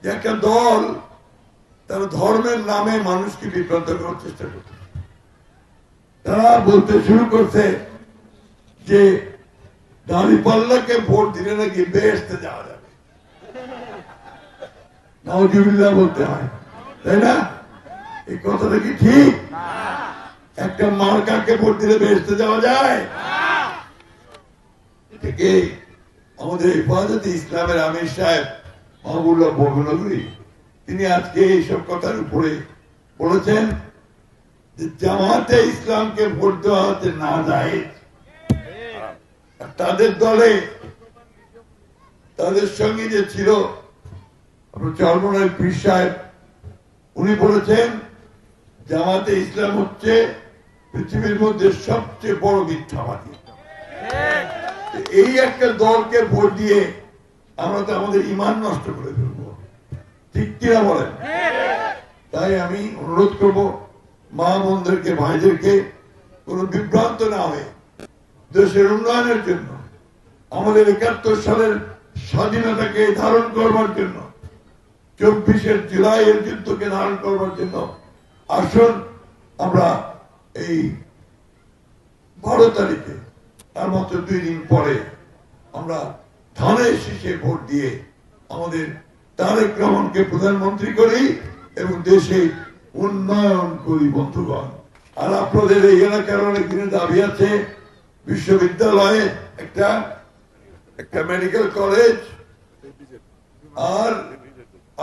যে একটা দল তারা ধর্মের নামে মানুষকে বিভ্রান্ত করার চেষ্টা করছে। তারা বলতে শুরু করছে যে দাঁড়িপাল্লাকে ভোট দিলে নাকি বেহেশতে যাওয়া যাবে। নাউজুবিল্লাহ বলতে হয়, তাই না? এই কথাটা কি ঠিক? একটা মার্কাকে ভোট দিলে বেহেশতে যাওয়া যায়? থেকে আমাদের হেফাজতে ইসলামের আমির সাহেব মাহবুবুল্লাহ বরগুনাগুড়ি তিনি আজকে এইসব কথার উপরে বলেছেন যে জামাতে ইসলামকে ভোট দেওয়া হতে না যায়। তাদের দলে তাদের সঙ্গে যে ছিল চরমনার পীর সাহেব, উনি বলেছেন জামাতে ইসলাম হচ্ছে পৃথিবীর মধ্যে সবচেয়ে বড় মিথ্যাবাদী। এই একটা দলকে ভোট দিয়ে আমরা তো আমাদের ঈমান নষ্ট করে ফেলবো, ঠিক কিনা বলেন? তাই আমি অনুরোধ করব মা বোনদেরকে, ভাইদেরকে কোন বিভ্রান্ত না হয়ে দেশের উন্নয়নের জন্য, আমাদের 71 সালের স্বাধীনতাকে ধারণ করবার জন্য, 24 জুলাইয়ের যুদ্ধকে ধারণ করবার জন্য আসুন আমরা এই 12 তারিখে, তার মাত্র 2 দিন পরে আমরা ধানের শীষে ভোট দিয়ে আমাদের তারেক রহমানকে প্রধানমন্ত্রী করি এবং দেশে উন্নয়ন করি। বন্ধুগণ, আর আপনাদের এই এলাকার অনেক দিনের দাবি আছে, বিশ্ববিদ্যালয়ে একটা মেডিকেল কলেজ, আর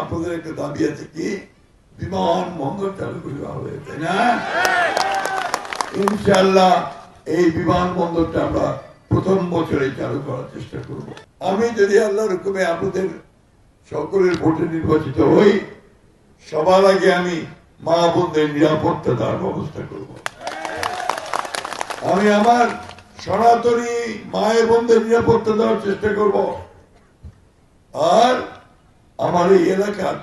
আপনাদের একটা দাবি আছে কি বিমানবন্দর চালু করে হবে, তাই না? ইনশাআল্লাহ এই বিমানবন্দরটা আমরা প্রথম বছরে চালু করার চেষ্টা করব। আমি যদি আল্লাহর হুকুমে আপনাদের সকলের ভোটে নির্বাচিত হই, সবার আগে আমি মা বোনদের নিরাপত্তা দেওয়ার ব্যবস্থা করব। আমি আমার সনাতনী মায়ের বোনদের নিরাপত্তা দেওয়ার চেষ্টা করব। আর আমার এই এলাকার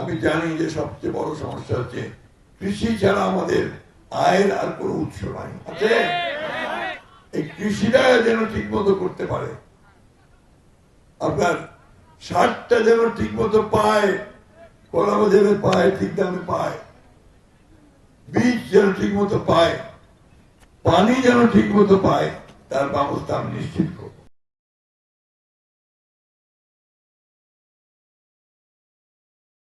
আমি জানি যে সবচেয়ে বড় সমস্যা হচ্ছে কৃষি ছাড়া আমাদের আয়ের আর কোনো উৎস নাই আছে। এই কৃষিটা যেন ঠিক মতো করতে পারে, আপনার সারটা যেন ঠিক মতো পায়, কলা বাজারে পায়, ঠিক দামে পায়, বীজ যেন ঠিক মতো পায়, পানি যেন ঠিক মতো পায়, তার ব্যবস্থা আমি নিশ্চিত করব।